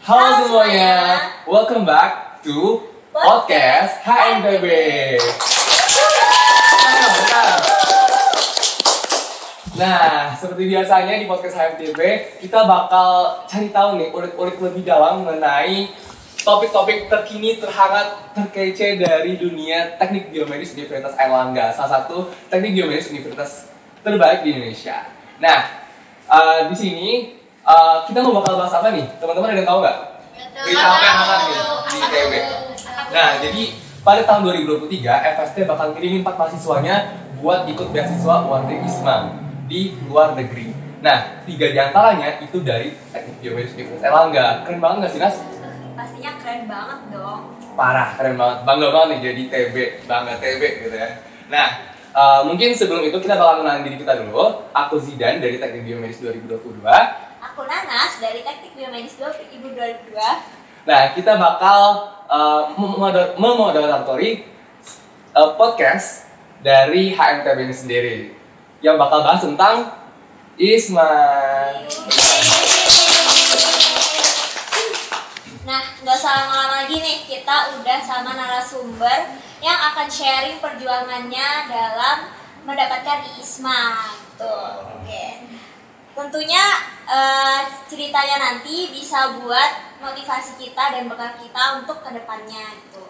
Halo semuanya, welcome back to podcast HMPB. Nah, seperti biasanya di podcast HMPB, kita bakal cari tahu nih, ulik-ulik lebih dalam mengenai topik-topik terkini, terhangat, terkece dari dunia teknik biomedis Universitas Airlangga, salah satu teknik biomedis universitas terbaik di Indonesia. Nah, di sini kita mau bakal bahas apa nih? Teman-teman ada yang tahu nggak? Berita apa yang hangat nih di ITB? Nah, jadi pada tahun 2023 FST bakal ngirimin 4 mahasiswanya buat ikut beasiswa UAT ISMA di luar negeri. Nah, 3 diantaranya itu dari teknik biomedis Universitas Airlangga. Keren banget nggak sih, Nas? Pastinya keren banget dong. Parah, keren banget. Bangga banget nih jadi TB, bangga TB gitu ya. Nah, mungkin sebelum itu kita bakal mengenalin diri kita dulu. Aku Zidan dari Teknik Biomedis 2022. Aku Nanas dari Teknik Biomedis 2022. Nah, kita bakal memoderatori podcast dari HMTB ini sendiri yang bakal bahas tentang ISMA. Nah, nggak usah lama-lama lagi nih, kita udah sama narasumber yang akan sharing perjuangannya dalam mendapatkan ISMA. Tuh, oke. Tentunya ceritanya nanti bisa buat motivasi kita dan bekal kita untuk kedepannya gitu.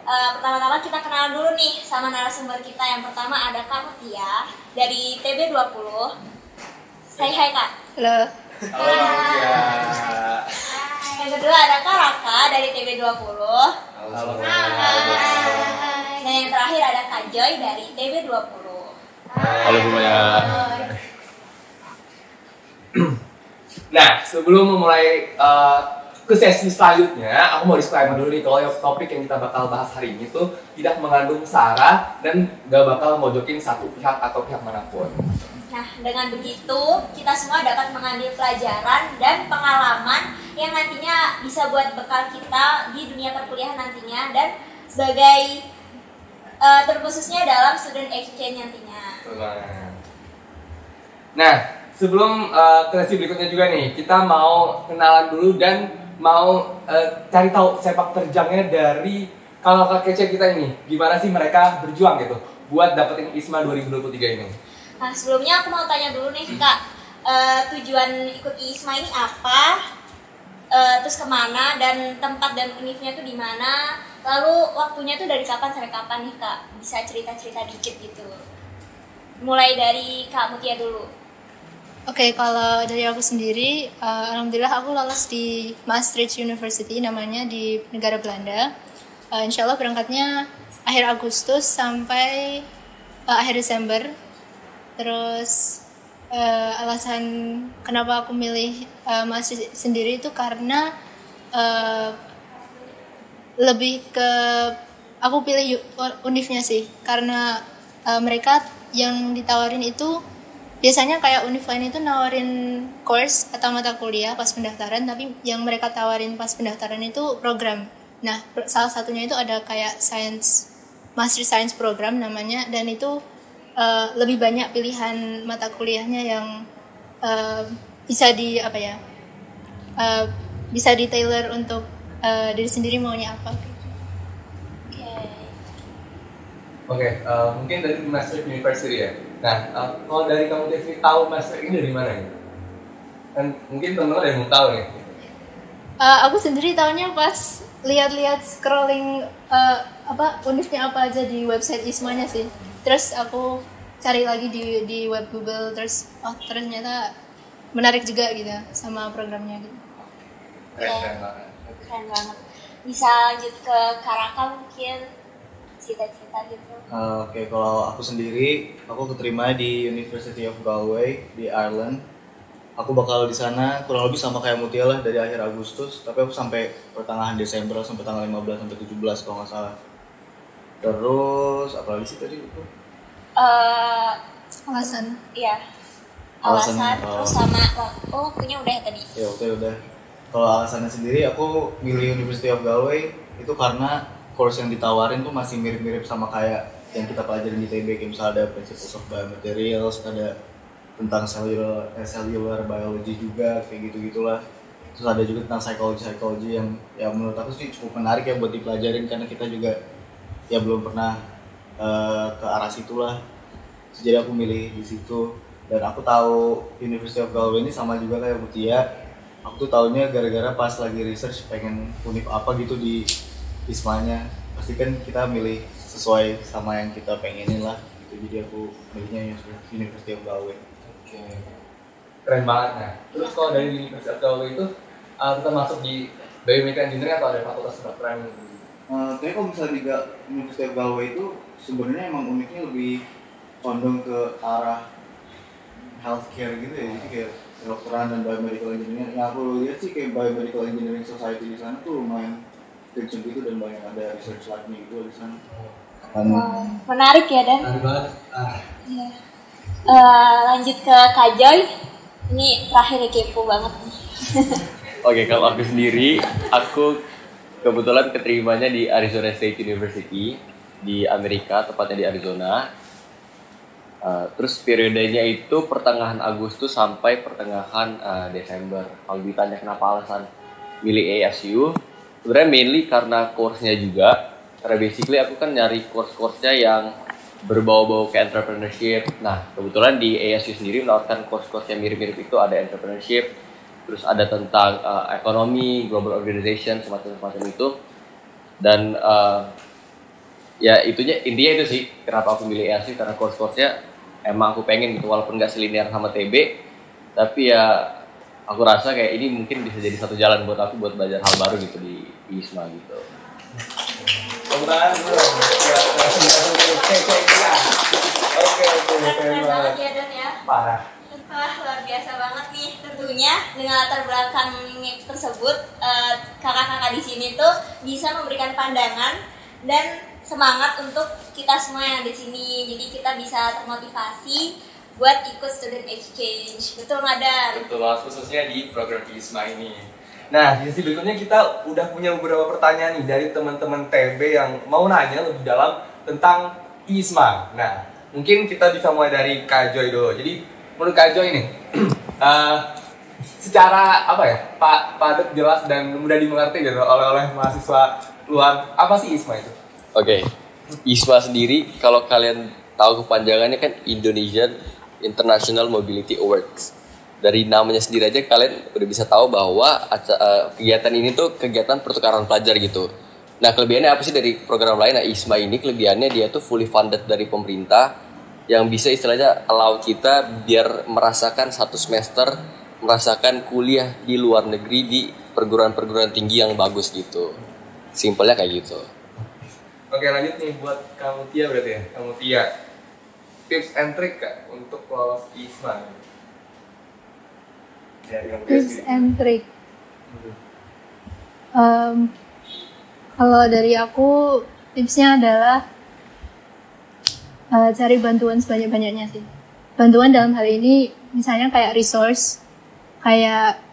Pertama-tama kita kenal dulu nih sama narasumber kita. Yang pertama ada Kak Mutia dari TB20. Say hi Kak. Halo. Halo Mutia. Yang kedua ada Kak Raka dari TB20. Halo. Dan yang terakhir ada Kak Joy dari TB20. Halo semuanya. Nah, sebelum memulai ke sesi selanjutnya, aku mau disclaimer dulu nih kalau topik yang kita bakal bahas hari ini tuh tidak mengandung sara dan gak bakal mojokin satu pihak atau pihak manapun. Nah, dengan begitu kita semua dapat mengambil pelajaran dan pengalaman yang nantinya bisa buat bekal kita di dunia perkuliahan nantinya dan sebagai terkhususnya dalam student exchange nantinya. Nah, sebelum ke sesi berikutnya juga nih, kita mau kenalan dulu dan mau cari tahu sepak terjangnya dari kakak kece kita ini. Gimana sih mereka berjuang gitu buat dapetin ISMA 2023 ini? Nah, sebelumnya aku mau tanya dulu nih Kak, tujuan ikut ISMA ini apa? Terus kemana dan tempat dan univnya tuh di mana? Lalu waktunya tuh dari kapan sampai kapan nih Kak? Bisa cerita-cerita dikit gitu. Mulai dari Kak Mutia dulu. Oke, kalau dari aku sendiri, alhamdulillah aku lolos di Maastricht University, namanya di negara Belanda. Insya Allah berangkatnya akhir Agustus sampai akhir Desember. Terus alasan kenapa aku milih Maastricht sendiri itu karena lebih ke aku pilih univnya sih, karena mereka yang ditawarin itu biasanya kayak univ lain itu nawarin course atau mata kuliah pas pendaftaran, tapi yang mereka tawarin pas pendaftaran itu program. Nah, salah satunya itu ada kayak Master Science program namanya, dan itu lebih banyak pilihan mata kuliahnya yang bisa bisa di tailor untuk diri sendiri maunya apa. Oke, mungkin dari Maastricht University ya. Nah, kalau dari kamu sendiri tahu Maastricht ini dari mana ya? Kan mungkin teman-teman ada yang mau tahu nih. Aku sendiri tahunya pas lihat-lihat scrolling univnya apa aja di website ISMA-nya sih. Terus aku cari lagi di web Google, terus ternyata menarik juga gitu sama programnya gitu. Keren banget. Keren banget. Bisa lanjut ke Karaka mungkin cerita-cerita gitu. Oke, kalau aku sendiri, aku keterima di University of Galway di Ireland. Aku bakal di sana kurang lebih sama kayak Mutia lah, dari akhir Agustus, tapi aku sampai pertengahan Desember, sampai tanggal 15 sampai 17 kalau nggak salah. Terus apa lagi sih tadi itu? Alasan. Iya. Alasan Alasannya, terus sama waktunya udah ya tadi. Ya udah. Kalau alasannya sendiri, aku milih University of Galway itu karena course yang ditawarin tuh masih mirip-mirip sama kayak yang kita pelajarin di TB, kayak misalnya ada Principles of Biomaterials, ada tentang cellular biology juga, kayak gitu-gitulah. Terus ada juga tentang psikologi yang ya menurut aku sih cukup menarik ya buat dipelajarin, karena kita juga ya belum pernah ke arah situ lah. Jadi aku milih di situ. Dan aku tahu University of Galway ini sama juga kayak Mutia. Aku tuh taunya gara-gara pas lagi research pengen univ apa gitu di ISMA-nya. Pasti kan kita milih sesuai sama yang kita pengenin lah gitu. Jadi aku milihnya University of Galway. Oke. Keren banget. Nah, terus kalau dari University of Galway itu kita masuk di Biomedical Engineering atau ada fakultas kedokteran? Tapi kalau misalnya di University of Galway itu sebenarnya emang uniknya lebih condong ke arah healthcare gitu ya, jadi kayak kedokteran dan biomedical engineering. Yang aku lihat sih kayak biomedical engineering society di sana tuh lumayan kenceng gitu dan banyak ada research lab-nya gitu di sana. Menarik ya Dan. Menarik banget. Ya. Lanjut ke Kak Joy. Ini terakhir ya, kepo banget nih. Oke, kalau aku sendiri, aku kebetulan keterimanya di Arizona State University di Amerika, tepatnya di Arizona. Terus periodenya itu pertengahan Agustus sampai pertengahan Desember. Kalau ditanya kenapa alasan milih ASU, sebenarnya mainly karena course-nya juga. Karena basically aku kan nyari course-course-nya yang berbau-bau ke entrepreneurship. Nah, kebetulan di ASU sendiri menawarkan course-course yang mirip-mirip itu, ada entrepreneurship, terus ada tentang ekonomi, global organization, semacam itu. Dan ya intinya itu sih kenapa aku milih ASU, karena course-course-nya emang aku pengen gitu, walaupun gak selinear sama TB, tapi ya aku rasa kayak ini mungkin bisa jadi satu jalan buat aku buat belajar hal baru gitu di ISMA gitu. Oke, Keren banget ya Dan ya. parah. Wah, luar biasa banget nih. Tentunya dengan latar belakang tersebut, kakak-kakak di sini tuh bisa memberikan pandangan dan semangat untuk kita semua yang di sini. Jadi kita bisa termotivasi buat ikut student exchange. Betul nggak Dan? Betul banget, khususnya di program ISMA ini. Nah, di sesi berikutnya kita udah punya beberapa pertanyaan nih dari teman-teman TB yang mau nanya lebih dalam tentang ISMA. Nah, mungkin kita bisa mulai dari Kak Joy dulu. Jadi, menurut Kak Joy nih, secara apa ya, padat, jelas, dan mudah dimengerti gitu oleh mahasiswa luar, apa sih ISMA itu? Oke, ISMA sendiri kalau kalian tahu kepanjangannya kan Indonesian International Mobility Awards. Dari namanya sendiri aja kalian udah bisa tahu bahwa kegiatan ini tuh kegiatan pertukaran pelajar gitu. Nah, kelebihannya apa sih dari program lain? Nah, ISMA ini kelebihannya dia tuh fully funded dari pemerintah yang bisa istilahnya allow kita biar merasakan satu semester, merasakan kuliah di luar negeri di perguruan-perguruan tinggi yang bagus gitu. Simpelnya kayak gitu. Oke, lanjut nih buat kamu Tia berarti ya. Kamu Tia, tips and trick Kak untuk lolos ISMA. Tips and trick. Kalau dari aku tipsnya adalah cari bantuan sebanyak-banyaknya sih. Bantuan dalam hal ini misalnya kayak resource, kayak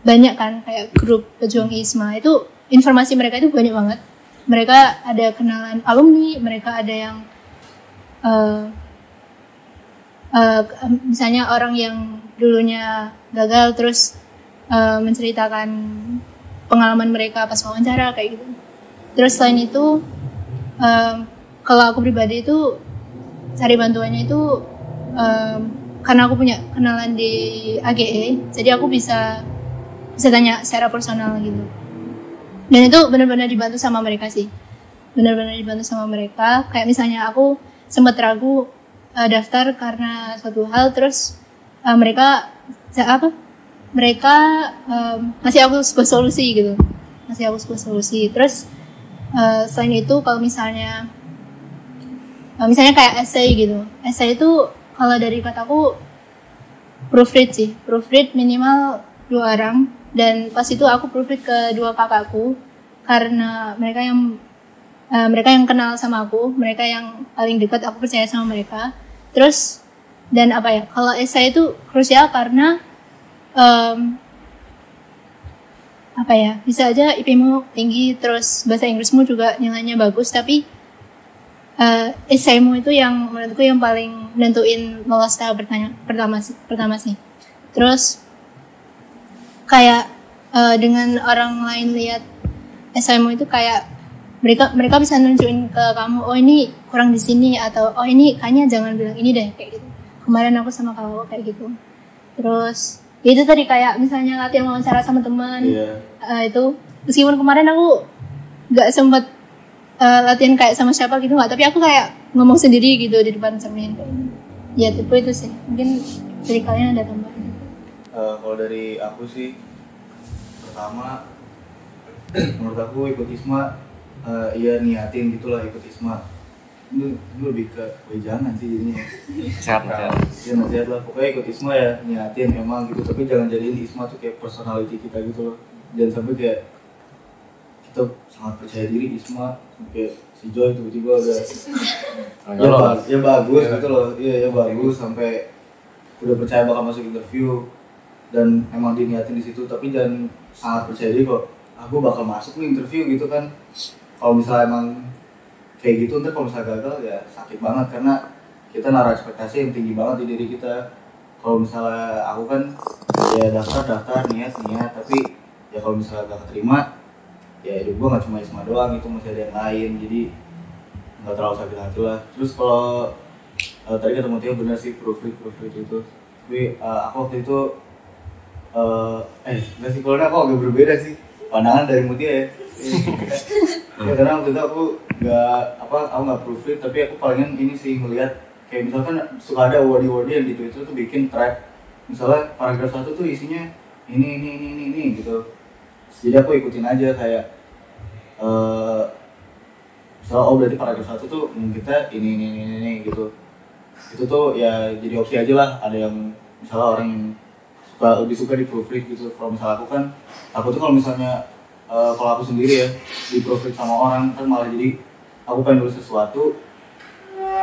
banyak kan, kayak grup pejuang ISMA itu informasi mereka itu banyak banget. Mereka ada kenalan alumni, mereka ada yang misalnya orang yang dulunya gagal terus menceritakan pengalaman mereka pas wawancara kayak gitu. Terus selain itu kalau aku pribadi itu cari bantuannya itu karena aku punya kenalan di AGE, jadi aku bisa tanya secara personal gitu. Dan itu benar-benar dibantu sama mereka sih, benar-benar dibantu sama mereka. Kayak misalnya aku sempat ragu daftar karena suatu hal, terus mereka ngasih aku sebuah solusi gitu, Terus selain itu kalau misalnya kayak essay gitu, essay itu kalau dari kataku proofread minimal 2 orang. Dan pas itu aku proofread ke 2 kakakku karena mereka yang kenal sama aku, mereka yang paling dekat, aku percaya sama mereka. Terus dan kalau essay itu krusial karena bisa aja IP-mu tinggi, terus bahasa Inggrismu juga nilainya bagus, tapi essaymu itu yang menurutku yang paling nentuin lolos tahap pertama sih. Terus kayak dengan orang lain lihat SMU itu kayak mereka bisa nunjukin ke kamu, oh ini kurang di sini, atau oh ini kayaknya jangan bilang ini deh, kayak gitu. Kemarin aku sama kakak kayak gitu. Terus itu tadi kayak misalnya latihan wawancara sama teman, itu meskipun kemarin aku nggak sempet latihan kayak sama siapa gitu nggak, tapi aku kayak ngomong sendiri gitu di depan cermin. Ya tipe itu sih. Mungkin dari kalian ada tambahan? Kalau dari aku sih, pertama menurut aku ikut ISMA ya niatin gitulah ikut ISMA. Ini lebih ke wejangan sih jadinya. Sehat. Ya nasihat lah, pokoknya ikut ISMA ya niatin emang gitu, tapi jangan jadiin ISMA tuh kayak personality kita gitu loh. Jangan sampai kayak kita sangat percaya diri ISMA, kayak si Joy tiba-tiba udah ya bagus gitu loh. Iya ya bagus sampai udah percaya bakal masuk interview dan emang diniatin di situ, tapi jangan sangat percaya diri kok aku bakal masuk nih interview gitu kan. Kalau misalnya emang kayak gitu, ntar kalau misalnya gagal ya sakit banget karena kita naruh ekspektasi yang tinggi banget di diri kita. Kalau misalnya aku kan ya daftar niat, tapi ya kalau misalnya gak keterima ya hidup gue gak cuma ISMA doang, itu masih ada yang lain, jadi gak terlalu sakit hati lah. Terus kalau tadi kata Mutia benar sih, proofread itu, tapi aku waktu itu nggak sih, kalau aku agak berbeda sih pandangan dari Mutia ya. Ya karena waktu itu aku nggak proofread, tapi aku palingan ini sih ngelihat kayak misalkan suka ada wordy yang di Twitter tuh bikin thread, misalnya paragraf 1 tuh isinya ini gitu. Jadi aku ikutin aja kayak misalnya berarti paragraf 1 tuh kita ini gitu. Itu tuh ya jadi opsi aja lah. Ada yang misalnya orang yang lebih suka di proofread gitu. Kalau misalnya aku tuh kalau misalnya kalau aku sendiri ya di proofread sama orang kan malah jadi aku pengen nulis sesuatu,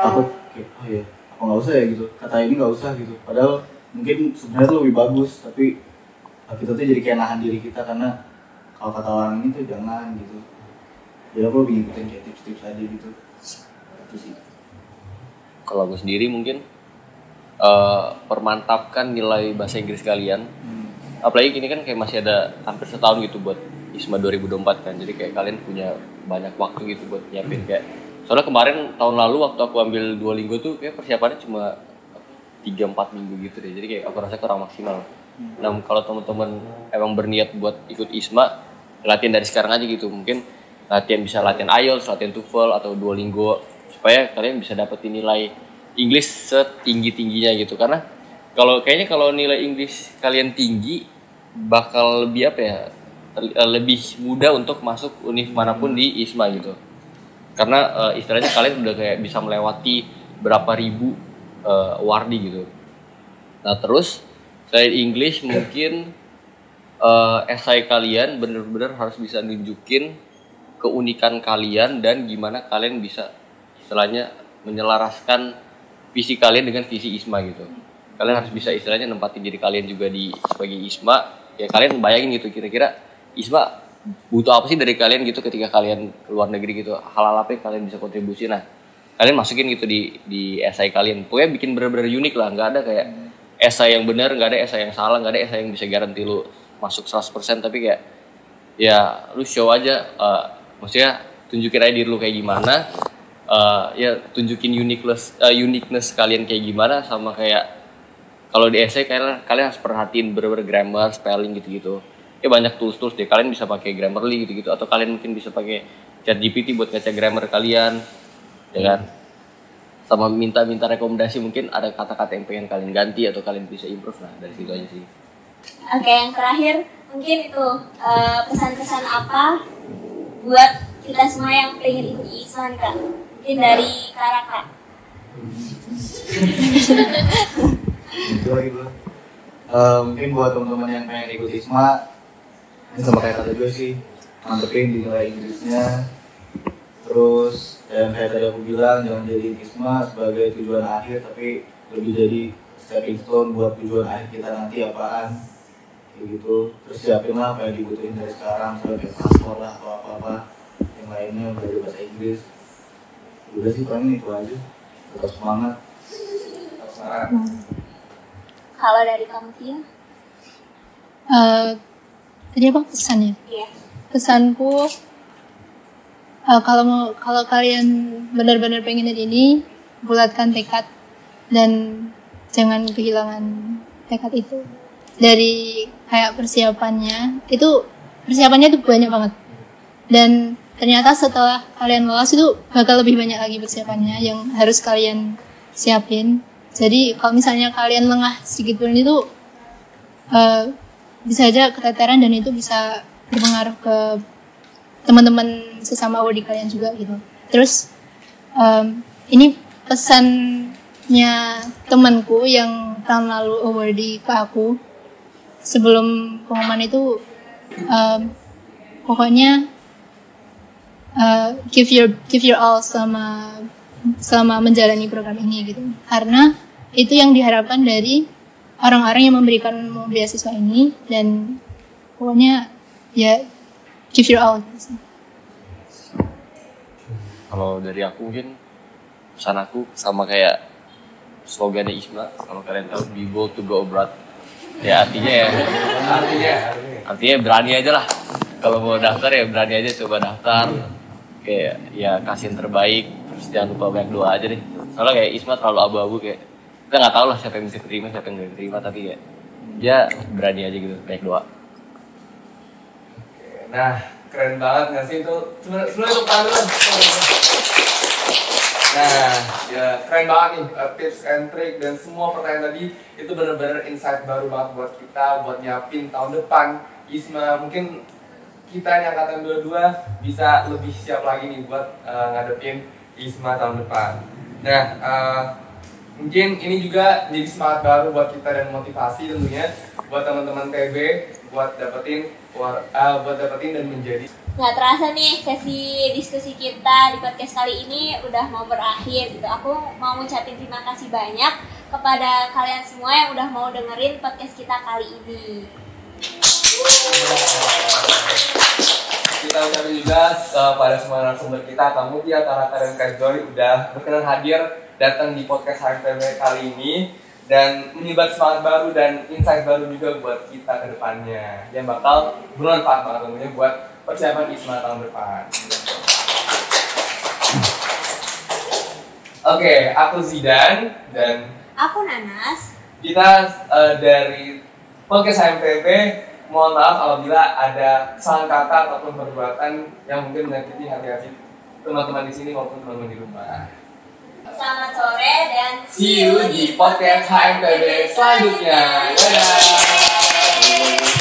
aku kayak oh ya aku nggak usah ya gitu, kata ini nggak usah gitu, padahal mungkin sebenarnya tuh lebih bagus, tapi kita tuh jadi kayak nahan diri kita karena kalau kata orang ini tuh jangan gitu. Jadi aku lebih ngikutin kayak tips-tips aja gitu. Itu sih. Kalau aku sendiri mungkin permantapkan nilai bahasa Inggris kalian. Apalagi ini kan kayak masih ada hampir setahun gitu buat ISMA 2024 kan. Jadi kayak kalian punya banyak waktu gitu buat nyiapin kayak. Soalnya kemarin tahun lalu waktu aku ambil Duolingo tuh kayak persiapannya cuma 3-4 minggu gitu deh. Jadi kayak aku rasa kurang maksimal. Nah, kalau teman-teman emang berniat buat ikut ISMA, latihan dari sekarang aja gitu. Mungkin bisa latihan IELTS, latihan TOEFL atau Duolingo supaya kalian bisa dapetin nilai Inggris setinggi-tingginya gitu. Karena kalau nilai Inggris kalian tinggi bakal lebih lebih mudah untuk masuk univ manapun di ISMA gitu. Karena istilahnya kalian udah kayak bisa melewati berapa ribu wardi gitu. Nah, terus selain English mungkin esai kalian bener-bener harus bisa nunjukin keunikan kalian dan gimana kalian bisa istilahnya menyelaraskan visi kalian dengan visi ISMA gitu. Kalian harus bisa istilahnya nempatin diri kalian juga sebagai ISMA. Ya kalian bayangin gitu kira-kira ISMA butuh apa sih dari kalian gitu ketika kalian keluar negeri gitu. Hal-hal apa yang kalian bisa kontribusi. Nah, kalian masukin gitu di esai kalian. Pokoknya bikin bener-bener unik lah. Nggak ada kayak esai yang benar, nggak ada esai yang salah, nggak ada esai yang bisa garansi lu masuk 100%. Tapi kayak ya lu show aja, maksudnya tunjukin aja diri lu kayak gimana, ya tunjukin uniqueness kalian kayak gimana. Sama kayak kalau di esai kalian harus perhatiin bener-bener grammar, spelling gitu-gitu. Ya banyak tools deh, kalian bisa pakai Grammarly gitu-gitu, atau kalian mungkin bisa pakai ChatGPT buat ngecek grammar kalian, ya kan? Sama minta rekomendasi, mungkin ada kata-kata yang pengen kalian ganti atau kalian bisa improve. Nah, dari situ aja sih. Oke, yang terakhir mungkin itu pesan-pesan apa buat kita semua yang pengen ikut ISMA nih Kak? Mungkin dari Karaka. Itu lagi bro. Mungkin buat teman-teman yang pengen ikut ISMA, ini sama kayak kata gue sih, mantepin di nilai Inggrisnya. Terus yang kayak tadi aku bilang, jangan jadiin ISMA sebagai tujuan akhir, tapi lebih jadi stepping stone buat tujuan akhir kita nanti apaan kayak gitu. Terus siapin lah apa yang dibutuhin dari sekarang, misalnya kayak paspor lah atau apa-apa yang lainnya, belajar bahasa Inggris. Udah sih paling itu aja. Tetap semangat. Kalau dari kamu Tia? tadi apa pesannya? Iya. Pesanku kalau kalian benar-benar pengen ini, bulatkan tekad dan jangan kehilangan tekad itu. Dari kayak persiapannya tuh banyak banget. Dan ternyata setelah kalian lolos itu bakal lebih banyak lagi persiapannya yang harus kalian siapin. Jadi kalau misalnya kalian lengah sedikit pun itu bisa aja keteteran dan itu bisa berpengaruh ke teman-teman sesama awardee kalian juga gitu. Terus ini pesannya temanku yang tahun lalu awardee ke aku sebelum pengumuman itu, pokoknya give your all selama menjalani program ini gitu, karena itu yang diharapkan dari orang-orang yang memberikan beasiswa ini. Dan pokoknya ya give your all gitu. Kalau dari aku mungkin pesan aku sama kayak slogannya Isma, kalau kalian tahu, be bold to go abroad. Ya artinya berani aja lah. Kalau mau daftar ya berani aja, coba daftar. Kayak ya kasih yang terbaik, terus jangan lupa banyak doa aja deh. Soalnya kayak Isma terlalu abu-abu, kayak kita nggak tahu lah siapa yang bisa terima, siapa yang nggak terima, tapi kayak ya berani aja gitu, banyak doa. Nah, keren banget nggak sih itu? Sebenarnya itu tangan. Nah, ya keren banget nih tips and trick dan semua pertanyaan tadi itu benar-benar insight baru banget buat kita, buat nyiapin tahun depan. Isma, mungkin kita yang angkatan 22 bisa lebih siap lagi nih buat ngadepin Isma tahun depan. Nah, mungkin ini juga jadi semangat baru buat kita dan motivasi tentunya buat teman-teman TB buat dapetin dan menjadi. Nggak terasa nih sesi diskusi kita di podcast kali ini udah mau berakhir gitu. Aku mau ngucapin terima kasih banyak kepada kalian semua yang udah mau dengerin podcast kita kali ini. Kita ucapin juga kepada semua narasumber kita, kamu Tia, Taraka, dan Kak Joy udah berkenan hadir datang di podcast HMTB kali ini dan menyebar semangat baru dan insight baru juga buat kita ke depannya yang bakal bermanfaat banget tentunya buat persiapan Isma tahun depan. Oke, aku Zidan dan aku Nanas. Kita dari podcast HMTB mohon maaf apabila ada kesalahan kata ataupun perbuatan yang mungkin menyakiti hati-hati teman-teman di sini maupun teman-teman di rumah. Selamat sore dan See you di podcast HMTB selanjutnya. Dadah.